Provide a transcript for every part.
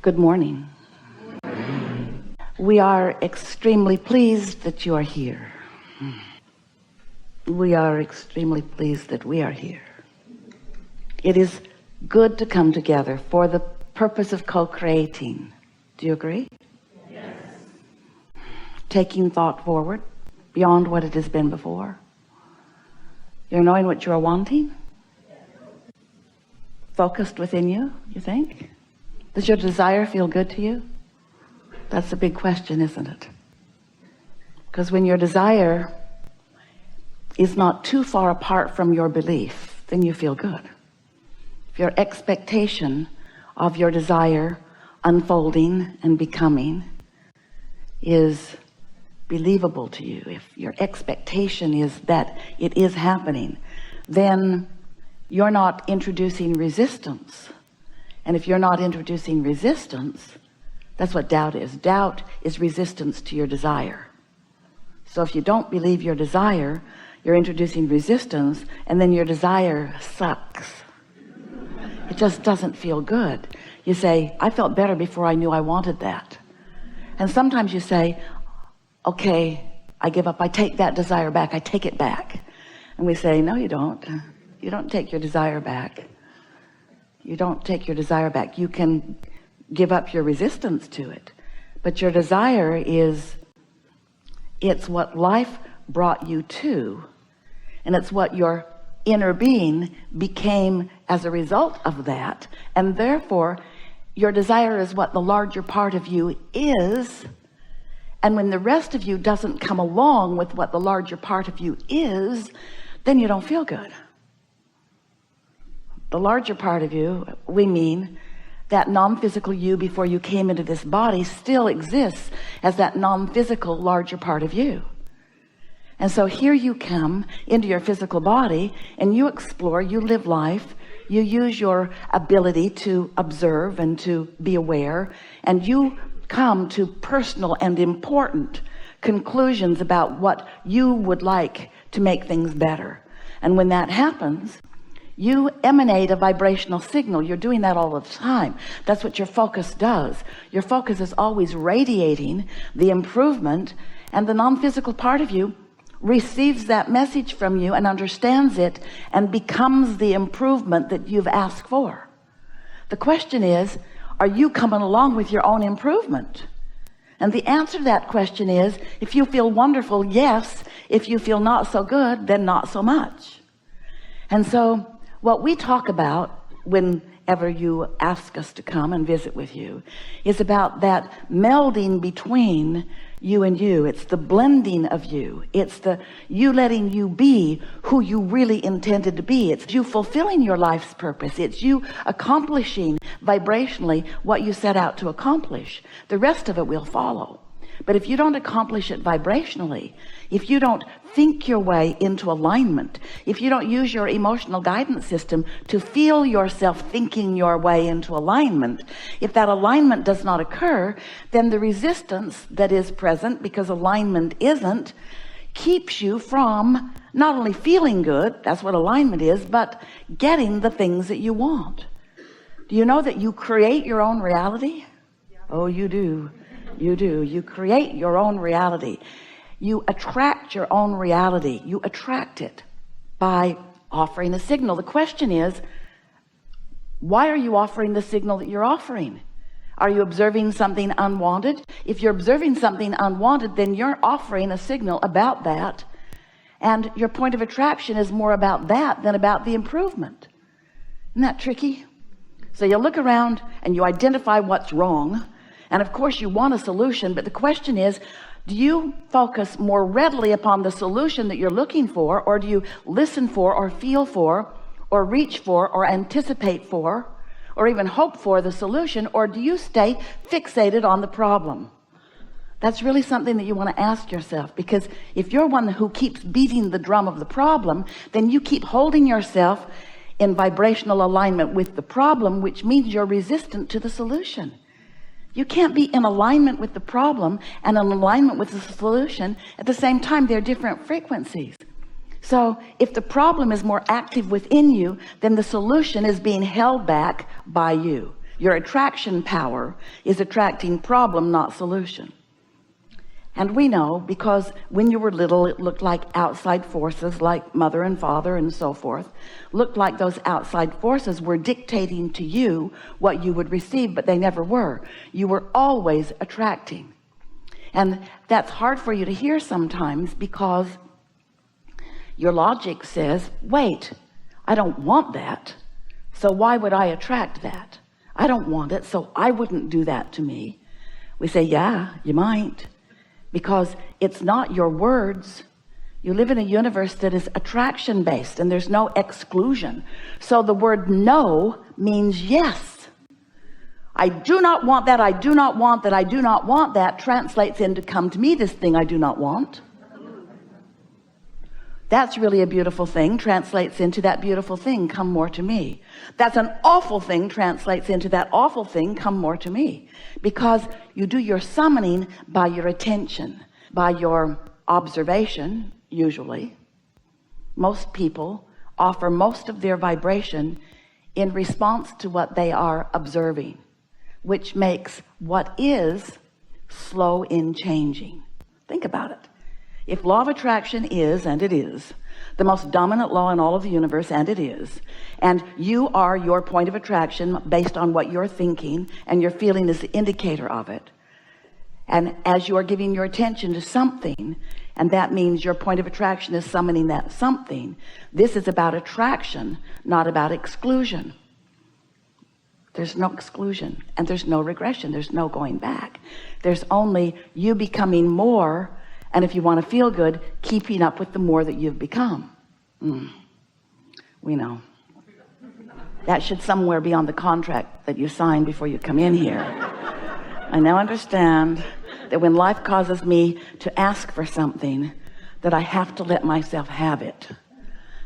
Good morning. We are extremely pleased that you are here. We are extremely pleased that we are here. It is good to come together for the purpose of co-creating. Do you agree? Yes. Taking thought forward beyond what it has been before. You're knowing what you are wanting? Focused within you, you think? Does your desire feel good to you? That's a big question, isn't it? Because when your desire is not too far apart from your belief, then you feel good. If your expectation of your desire unfolding and becoming is believable to you, if your expectation is that it is happening, then you're not introducing resistance. And if you're not introducing resistance, that's what doubt is. Doubt is resistance to your desire. So if you don't believe your desire, you're introducing resistance, and then your desire sucks. It just doesn't feel good. You say, I felt better before I knew I wanted that. And sometimes you say, okay, I give up. I take that desire back. I take it back. And we say, no, you don't. You don't take your desire back. You don't take your desire back. You can give up your resistance to it, but your desire is, it's what life brought you to, and it's what your inner being became as a result of that. And therefore your desire is what the larger part of you is. And when the rest of you doesn't come along with what the larger part of you is, then you don't feel good. The larger part of you, we mean that non-physical you before you came into this body, still exists as that non-physical larger part of you. And so here you come into your physical body and you explore, you live life, you use your ability to observe and to be aware, and you come to personal and important conclusions about what you would like to make things better. And when that happens, you emanate a vibrational signal. You're doing that all the time. That's what your focus does. Your focus is always radiating the improvement, and the non-physical part of you receives that message from you and understands it and becomes the improvement that you've asked for. The question is, are you coming along with your own improvement? And the answer to that question is, if you feel wonderful, yes. If you feel not so good, then not so much. And so what we talk about whenever you ask us to come and visit with you is about that melding between you and you. It's the blending of you. It's the you letting you be who you really intended to be. It's you fulfilling your life's purpose. It's you accomplishing vibrationally what you set out to accomplish. The rest of it will follow. But if you don't accomplish it vibrationally, if you don't think your way into alignment, if you don't use your emotional guidance system to feel yourself thinking your way into alignment, if that alignment does not occur, then the resistance that is present, because alignment isn't, keeps you from not only feeling good, that's what alignment is, but getting the things that you want. Do you know that you create your own reality? Oh, you do. You do. You create your own reality. You attract your own reality. You attract it by offering a signal. The question is, why are you offering the signal that you're offering? Are you observing something unwanted? If you're observing something unwanted, then you're offering a signal about that. And your point of attraction is more about that than about the improvement. Isn't that tricky? So you look around and you identify what's wrong. And of course you want a solution, but the question is, do you focus more readily upon the solution that you're looking for, or do you listen for or feel for or reach for or anticipate for or even hope for the solution, or do you stay fixated on the problem? That's really something that you want to ask yourself, because if you're one who keeps beating the drum of the problem, then you keep holding yourself in vibrational alignment with the problem, which means you're resistant to the solution. You can't be in alignment with the problem and in alignment with the solution at the same time. They're different frequencies. So if the problem is more active within you, then the solution is being held back by you. Your attraction power is attracting problem, not solution. And we know, because when you were little, it looked like outside forces, like mother and father and so forth, looked like those outside forces were dictating to you what you would receive, but they never were. You were always attracting. And that's hard for you to hear sometimes, because your logic says, wait, I don't want that, so why would I attract that? I don't want it, so I wouldn't do that to me. We say, yeah, you might, because it's not your words. You live in a universe that is attraction based, and there's no exclusion. So the word no means yes. I do not want that, I do not want that, I do not want that translates into come to me, this thing I do not want. That's really a beautiful thing, translates into that beautiful thing, come more to me. That's an awful thing, translates into that awful thing, come more to me. Because you do your summoning by your attention, by your observation. Usually most people offer most of their vibration in response to what they are observing, which makes what is slow in changing. Think about it. If law of attraction is, and it is, the most dominant law in all of the universe, and it is, and you are your point of attraction based on what you're thinking, and your feeling is the indicator of it, and as you are giving your attention to something, and that means your point of attraction is summoning that something, this is about attraction, not about exclusion. There's no exclusion, and there's no regression, there's no going back. There's only you becoming more, and if you want to feel good, keeping up with the more that you've become. We know. That should somewhere be on the contract that you sign before you come in here. I now understand that when life causes me to ask for something, that I have to let myself have it.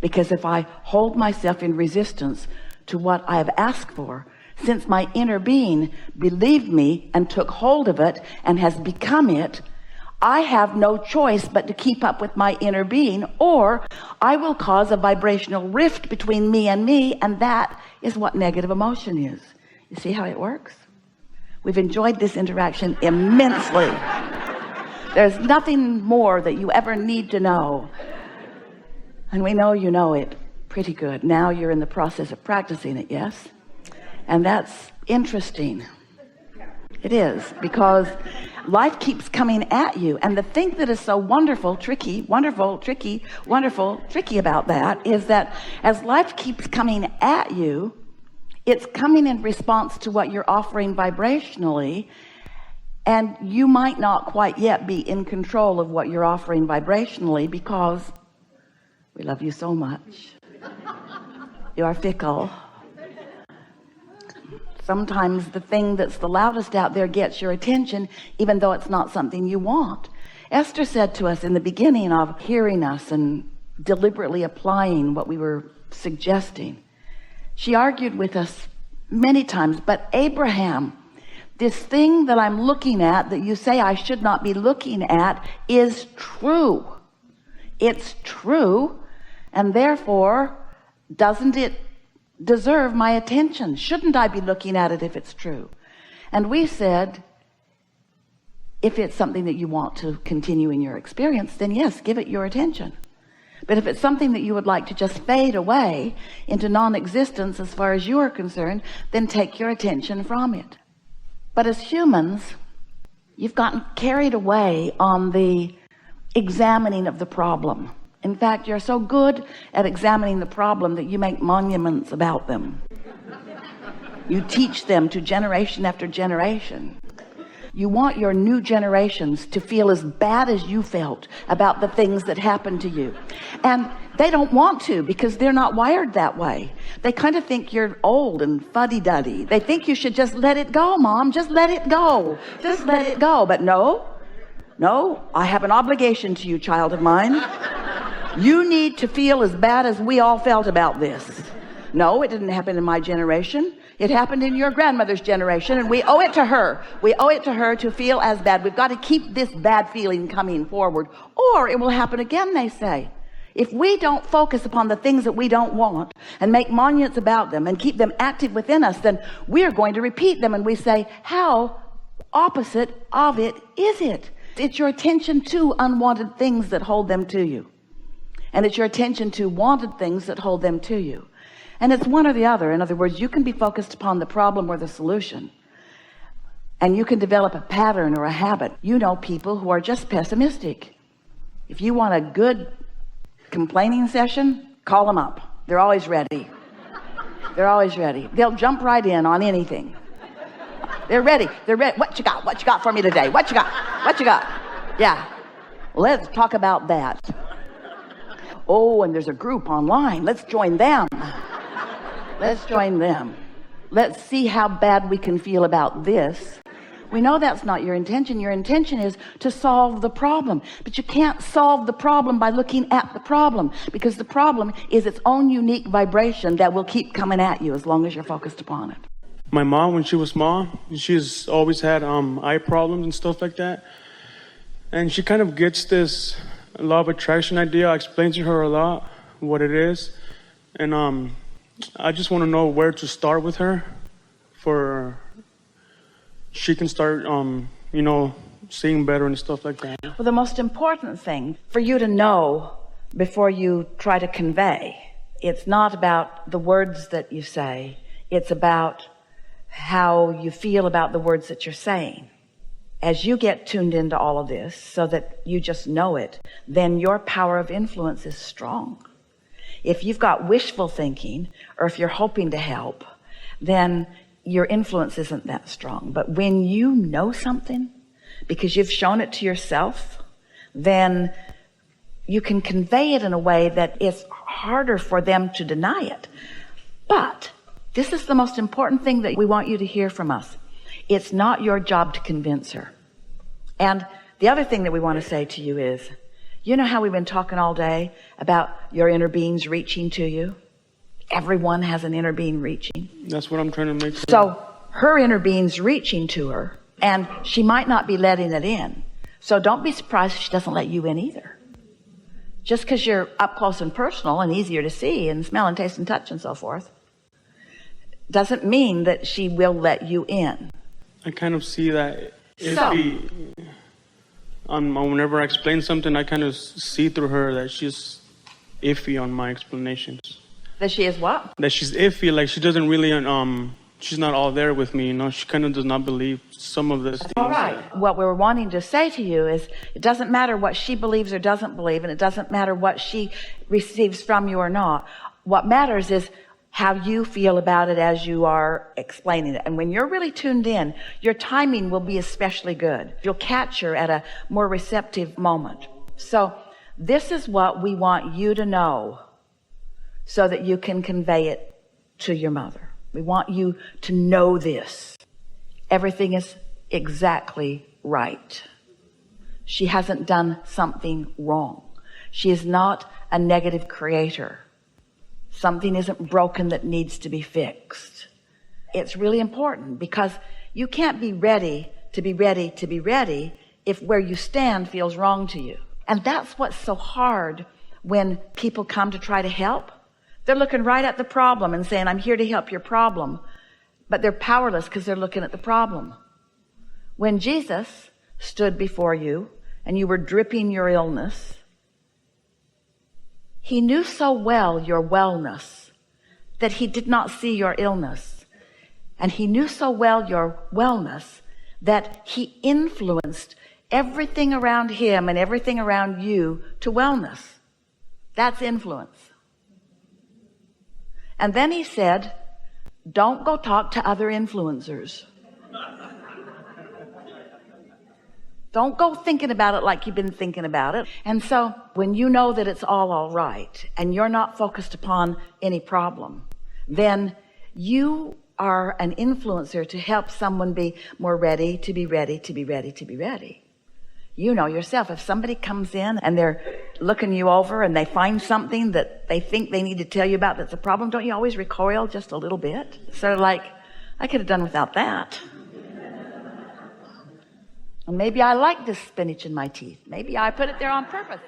Because if I hold myself in resistance to what I have asked for, since my inner being believed me and took hold of it and has become it, I have no choice but to keep up with my inner being, or I will cause a vibrational rift between me, and that is what negative emotion is. You see how it works? We've enjoyed this interaction immensely. There's nothing more that you ever need to know, and we know you know it pretty good. Now you're in the process of practicing it, yes? And that's interesting. It is, because life keeps coming at you, and the thing that is so wonderful, tricky about that is that as life keeps coming at you, it's coming in response to what you're offering vibrationally, and you might not quite yet be in control of what you're offering vibrationally, because we love you so much. You are fickle. Sometimes the thing that's the loudest out there gets your attention, even though it's not something you want. Esther said to us in the beginning of hearing us and deliberately applying what we were suggesting, she argued with us many times, but Abraham, this thing that I'm looking at that you say I should not be looking at is true. It's true, and therefore doesn't it deserve my attention? Shouldn't I be looking at it if it's true? And we said, if it's something that you want to continue in your experience, then yes, give it your attention. But if it's something that you would like to just fade away into non-existence as far as you are concerned, then take your attention from it. But as humans, you've gotten carried away on the examining of the problem. In fact, you're so good at examining the problem that you make monuments about them. You teach them to generation after generation. You want your new generations to feel as bad as you felt about the things that happened to you. And they don't want to, because they're not wired that way. They kind of think you're old and fuddy-duddy. They think you should just let it go, Mom. Just let it go. Just let it go. But no, I have an obligation to you, child of mine. You need to feel as bad as we all felt about this. No, it didn't happen in my generation. It happened in your grandmother's generation, and we owe it to her. We owe it to her to feel as bad. We've got to keep this bad feeling coming forward, or it will happen again, they say. If we don't focus upon the things that we don't want and make monuments about them and keep them active within us, then we're going to repeat them. And we say, how opposite of it is it? It's your attention to unwanted things that hold them to you. And it's your attention to wanted things that hold them to you. And it's one or the other. In other words, you can be focused upon the problem or the solution. And you can develop a pattern or a habit. You know people who are just pessimistic. If you want a good complaining session, call them up. They're always ready. They're always ready. They'll jump right in on anything. They're ready. They're ready. What you got? What you got for me today? What you got? What you got? Yeah. Let's talk about that. Oh, and there's a group online. Let's join them. Let's join them. Let's see how bad we can feel about this. We know that's not your intention. Your intention is to solve the problem. But you can't solve the problem by looking at the problem, because the problem is its own unique vibration that will keep coming at you as long as you're focused upon it. My mom, when she was small, she's always had eye problems and stuff like that. And she kind of gets this law of attraction idea. I explain to her a lot what it is. And I just want to know where to start with her for she can start, seeing better and stuff like that. Well, the most important thing for you to know before you try to convey, it's not about the words that you say. It's about how you feel about the words that you're saying. As you get tuned into all of this so that you just know it, then your power of influence is strong. If you've got wishful thinking, or if you're hoping to help, then your influence isn't that strong. But when you know something, because you've shown it to yourself, then you can convey it in a way that it's harder for them to deny it. But this is the most important thing that we want you to hear from us. It's not your job to convince her. And the other thing that we want to say to you is, you know how we've been talking all day about your inner beings reaching to you? Everyone has an inner being reaching. That's what I'm trying to make sure. So her inner being's reaching to her, and she might not be letting it in. So don't be surprised if she doesn't let you in either. Just because you're up close and personal and easier to see and smell and taste and touch and so forth, doesn't mean that she will let you in. I kind of see that whenever I explain something, I kind of see through her that she's iffy on my explanations. That she is what? That she's iffy, like she doesn't really, she's not all there with me, She kind of does not believe some of this. All right. What we're wanting to say to you is, it doesn't matter what she believes or doesn't believe, and it doesn't matter what she receives from you or not. What matters is how you feel about it as you are explaining it. And when you're really tuned in, your timing will be especially good. You'll catch her at a more receptive moment. So this is what we want you to know so that you can convey it to your mother. We want you to know this. Everything is exactly right. She hasn't done something wrong. She is not a negative creator. Something isn't broken that needs to be fixed. It's really important, because you can't be ready to be ready to be ready if where you stand feels wrong to you. And that's what's so hard when people come to try to help. They're looking right at the problem and saying, I'm here to help your problem. But they're powerless because they're looking at the problem. When Jesus stood before you and you were dripping your illness, he knew so well your wellness that he did not see your illness. And he knew so well your wellness that he influenced everything around him and everything around you to wellness. That's influence. And then he said, don't go talk to other influencers. Don't go thinking about it like you've been thinking about it. And so when you know that it's all right, and you're not focused upon any problem, then you are an influencer to help someone be more ready to be ready to be ready to be ready. You know yourself, if somebody comes in and they're looking you over and they find something that they think they need to tell you about that's a problem, don't you always recoil just a little bit? Sort of like, I could have done without that. And maybe I like this spinach in my teeth. Maybe I put it there on purpose.